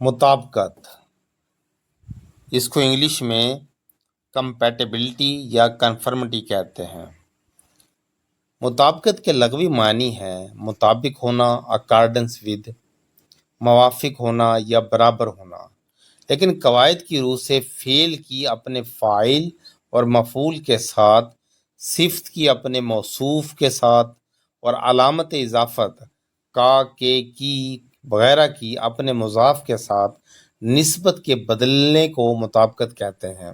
مطابقت، اس کو انگلش میں کمپیٹیبلٹی یا کنفرمٹی کہتے ہیں۔ مطابقت کے لغوی معنی ہے مطابق ہونا، اکارڈنس ود، موافق ہونا یا برابر ہونا، لیکن قواعد کی روح سے فعل کی اپنے فاعل اور مفعول کے ساتھ، صفت کی اپنے موصوف کے ساتھ اور علامت اضافت کا، کے، کی وغیرہ کی اپنے مضاف کے ساتھ نسبت کے بدلنے کو مطابقت کہتے ہیں۔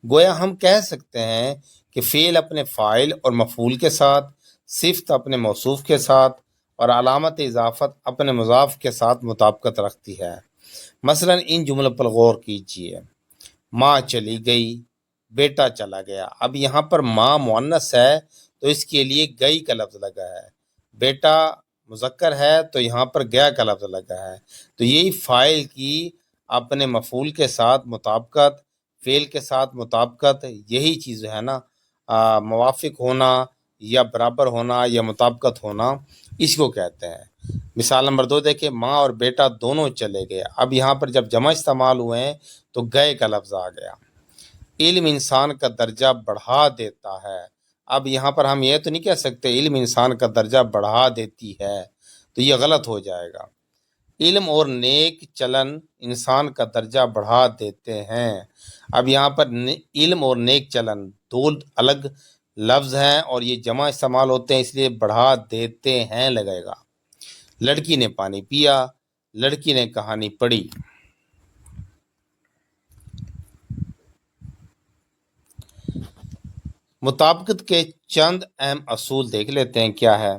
گویا ہم کہہ سکتے ہیں کہ فعل اپنے فاعل اور مفعول کے ساتھ، صفت اپنے موصوف کے ساتھ اور علامت اضافت اپنے مضاف کے ساتھ مطابقت رکھتی ہے۔ مثلا ان جملوں پر غور کیجیے۔ ماں چلی گئی، بیٹا چلا گیا۔ اب یہاں پر ماں مؤنث ہے تو اس کے لیے گئی کا لفظ لگا ہے، بیٹا مذکر ہے تو یہاں پر گیا کا لفظ لگا ہے۔ تو یہی فاعل کی اپنے مفعول کے ساتھ مطابقت، فعل کے ساتھ مطابقت، یہی چیز ہے نا موافق ہونا یا برابر ہونا یا مطابقت ہونا، اس کو کہتے ہیں۔ مثال نمبر 2 دیکھیں، ماں اور بیٹا دونوں چلے گئے۔ اب یہاں پر جب جمع استعمال ہوئے ہیں تو گئے کا لفظ آ گیا۔ علم انسان کا درجہ بڑھا دیتا ہے۔ اب یہاں پر ہم یہ تو نہیں کہہ سکتے علم انسان کا درجہ بڑھا دیتی ہے، تو یہ غلط ہو جائے گا۔ علم اور نیک چلن انسان کا درجہ بڑھا دیتے ہیں۔ اب یہاں پر علم اور نیک چلن دو الگ لفظ ہیں اور یہ جمع استعمال ہوتے ہیں، اس لیے بڑھا دیتے ہیں لگے گا۔ لڑکی نے پانی پیا، لڑکی نے کہانی پڑھی۔ مطابقت کے چند اہم اصول دیکھ لیتے ہیں کیا ہے۔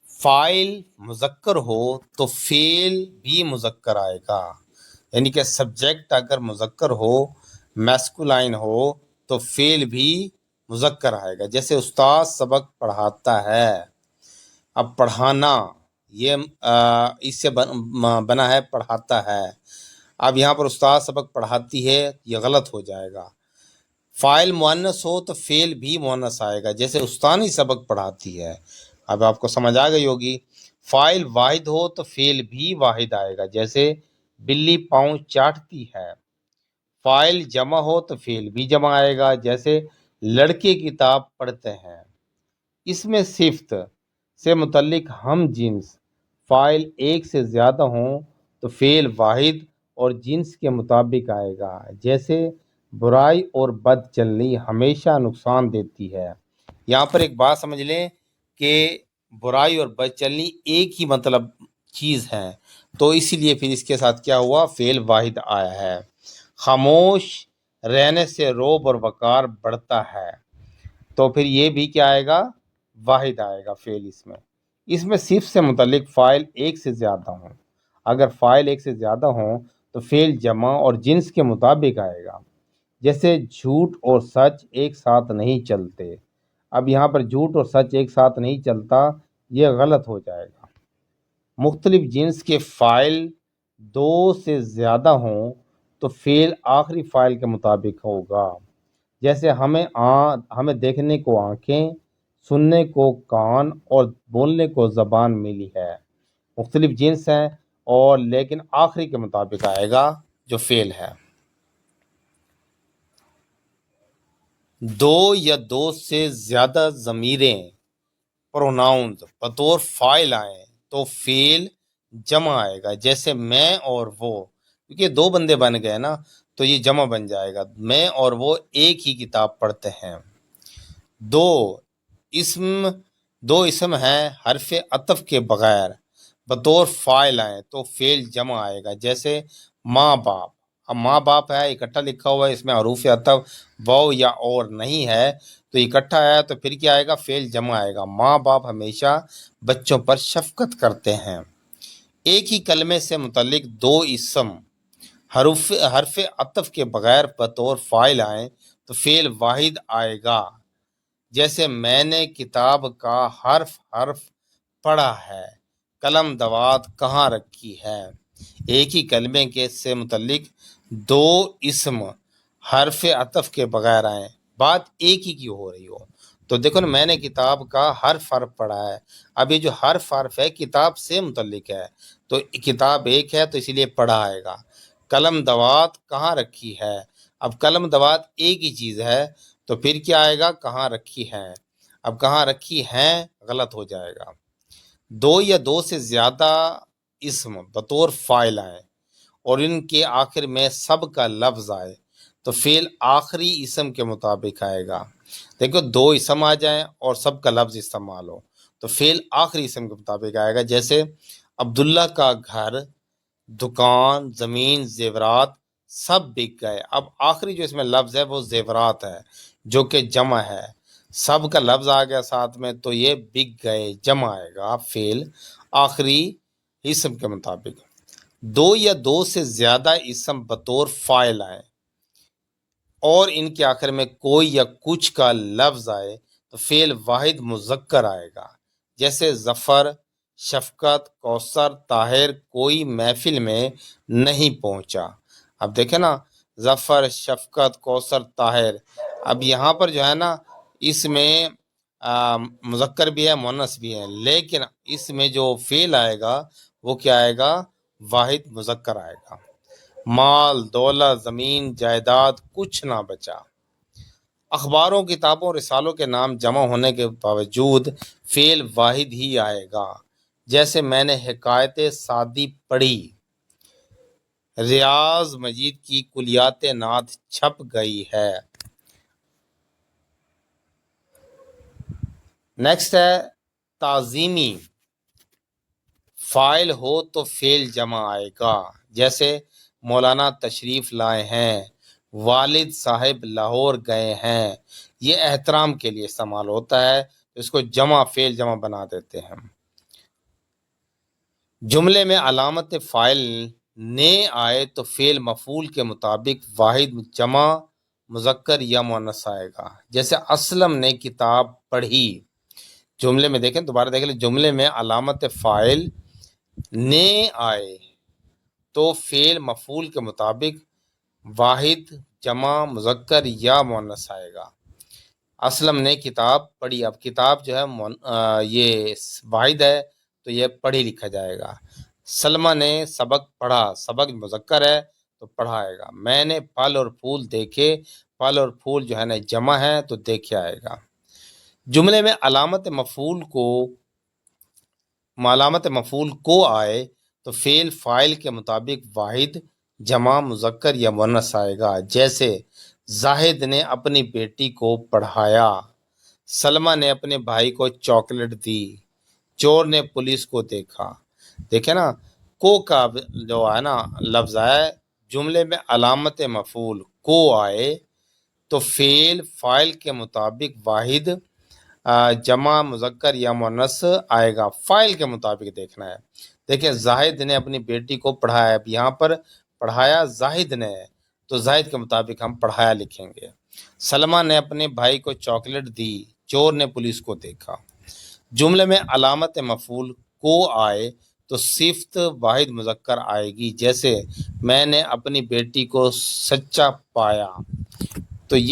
فاعل مذکر ہو تو فعل بھی مذکر آئے گا، یعنی کہ سبجیکٹ اگر مذکر ہو، میسکولائن ہو، تو فعل بھی مذکر آئے گا۔ جیسے استاد سبق پڑھاتا ہے۔ اب پڑھانا یہ اس سے بنا ہے پڑھاتا ہے۔ اب یہاں پر استاد سبق پڑھاتی ہے، یہ غلط ہو جائے گا۔ فاعل مؤنث ہو تو فعل بھی مؤنث آئے گا، جیسے استانی سبق پڑھاتی ہے۔ اب آپ کو سمجھ آ گئی ہوگی۔ فاعل واحد ہو تو فعل بھی واحد آئے گا، جیسے بلی پاؤں چاٹتی ہے۔ فاعل جمع ہو تو فعل بھی جمع آئے گا، جیسے لڑکے کتاب پڑھتے ہیں۔ اس میں صفت سے متعلق ہم جنس فاعل ایک سے زیادہ ہوں تو فعل واحد اور جنس کے مطابق آئے گا، جیسے برائی اور بد چلنی ہمیشہ نقصان دیتی ہے۔ یہاں پر ایک بات سمجھ لیں کہ برائی اور بد چلنی ایک ہی مطلب چیز ہے، تو اسی لیے پھر اس کے ساتھ کیا ہوا، فعل واحد آیا ہے۔ خاموش رہنے سے روب اور وقار بڑھتا ہے، تو پھر یہ بھی کیا آئے گا، واحد آئے گا فعل اس میں صفت سے متعلق فاعل ایک سے زیادہ ہوں۔ اگر فاعل ایک سے زیادہ ہوں تو فعل جمع اور جنس کے مطابق آئے گا، جیسے جھوٹ اور سچ ایک ساتھ نہیں چلتے۔ اب یہاں پر جھوٹ اور سچ ایک ساتھ نہیں چلتا، یہ غلط ہو جائے گا۔ مختلف جنس کے فاعل دو سے زیادہ ہوں تو فعل آخری فاعل کے مطابق ہوگا، جیسے ہمیں دیکھنے کو آنکھیں، سننے کو کان اور بولنے کو زبان ملی ہے۔ مختلف جنس ہیں اور لیکن آخری کے مطابق آئے گا جو فعل ہے۔ دو یا دو سے زیادہ ضمیریں پروناؤنز بطور فاعل آئیں تو فعل جمع آئے گا، جیسے میں اور وہ، کیونکہ دو بندے بن گئے نا تو یہ جمع بن جائے گا۔ میں اور وہ ایک ہی کتاب پڑھتے ہیں۔ دو اسم ہیں حرف عطف کے بغیر بطور فاعل آئیں تو فعل جمع آئے گا، جیسے ماں باپ۔ اب ماں باپ ہے اکٹھا لکھا ہوا ہے، اس میں حروف عطف واو یا اور نہیں ہے تو اکٹھا ہے، تو پھر کیا آئے گا، فعل جمع آئے گا۔ ماں باپ ہمیشہ بچوں پر شفقت کرتے ہیں۔ ایک ہی کلمے سے متعلق دو اسم حرف عطف کے بغیر بطور فاعل آئیں تو فعل واحد آئے گا، جیسے میں نے کتاب کا حرف پڑھا ہے، قلم دوات کہاں رکھی ہے۔ ایک ہی کلمے سے متعلق دو اسم حرف عطف کے بغیر آئیں، بات ایک ہی کی ہو رہی ہو تو دیکھو نا، میں نے کتاب کا حرف حرف پڑھا ہے. اب یہ جو حرف حرف ہے کتاب سے متعلق ہے، تو کتاب ایک ہے تو اسی لیے پڑھا آئے گا. قلم دوات کہاں رکھی ہے؟ اب قلم دوات ایک ہی چیز ہے تو پھر کیا آئے گا؟ کہاں رکھی ہے. اب کہاں رکھی ہیں غلط ہو جائے گا. دو یا دو سے زیادہ اسم بطور فاعل آئے اور ان کے آخر میں سب کا لفظ آئے تو فعل آخری اسم کے مطابق آئے گا. دیکھو، دو اسم آ جائیں اور سب کا لفظ استعمال ہو تو فعل آخری اسم کے مطابق آئے گا. جیسے عبداللہ کا گھر، دکان، زمین، زیورات سب بک گئے. اب آخری جو اس میں لفظ ہے وہ زیورات ہے جو کہ جمع ہے. سب کا لفظ آ گیا ساتھ میں تو یہ بک گئے جمع آئے گا فعل آخری اسم کے مطابق. دو یا دو سے زیادہ اسم بطور فاعل آئے اور ان کے آخر میں کوئی یا کچھ کا لفظ آئے تو فعل واحد مذکر آئے گا. جیسے ظفر، شفقت، کوثر، طاہر کوئی محفل میں نہیں پہنچا. اب دیکھیں نا، ظفر، شفقت، کوثر، طاہر. اب یہاں پر جو ہے نا اس میں مذکر بھی ہے مؤنث بھی ہے، لیکن اس میں جو فعل آئے گا وہ کیا آئے گا؟ واحد مذکر آئے گا. مال، دولت، زمین، جائیداد کچھ نہ بچا. اخباروں، کتابوں، رسالوں کے نام جمع ہونے کے باوجود فعل واحد ہی آئے گا. جیسے میں نے حکایت سعدی پڑھی، ریاض مجید کی کلیات نعت چھپ گئی ہے. نیکسٹ ہے تعظیمی. فاعل ہو تو فعل جمع آئے گا. جیسے مولانا تشریف لائے ہیں، والد صاحب لاہور گئے ہیں. یہ احترام کے لیے استعمال ہوتا ہے، اس کو جمع فعل جمع بنا دیتے ہیں. جملے میں علامت فاعل نے آئے تو فعل مفعول کے مطابق واحد جمع مذکر یا مؤنث آئے گا. جیسے اسلم نے کتاب پڑھی. جملے میں دیکھیں، دوبارہ دیکھ لیں، جملے میں علامت فاعل نے آئے تو فعل مفعول کے مطابق واحد جمع مذکر یا مؤنث آئے گا. اسلم نے کتاب پڑھی. اب کتاب جو ہے یہ واحد ہے تو یہ پڑھی لکھا جائے گا. سلمہ نے سبق پڑھا. سبق مذکر ہے تو پڑھائے گا. میں نے پھل اور پھول دیکھے. پھل اور پھول جو ہے نا جمع ہے تو دیکھے آئے گا. جملے میں علامت مفعول کو آئے تو فعل فاعل کے مطابق واحد جمع مذکر یا مؤنث آئے گا. جیسے زاہد نے اپنی بیٹی کو پڑھایا. سلمہ نے اپنے بھائی کو چاکلیٹ دی. چور نے پولیس کو دیکھا. دیکھیں نا، کو کا جو ہے نا لفظ ہے، جملے میں علامت مفعول کو آئے تو فعل فاعل کے مطابق واحد جمع مذکر یا مؤنث آئے گا. فاعل کے مطابق دیکھنا ہے. دیکھیں، زاہد نے اپنی بیٹی کو پڑھایا. اب یہاں پر پڑھایا زاہد نے تو زاہد کے مطابق ہم پڑھایا لکھیں گے. سلمہ نے اپنے بھائی کو چاکلیٹ دی. چور نے پولیس کو دیکھا. جملے میں علامت مفعول کو آئے تو صفت واحد مذکر آئے گی. جیسے میں نے اپنی بیٹی کو سچا پایا. تو یہ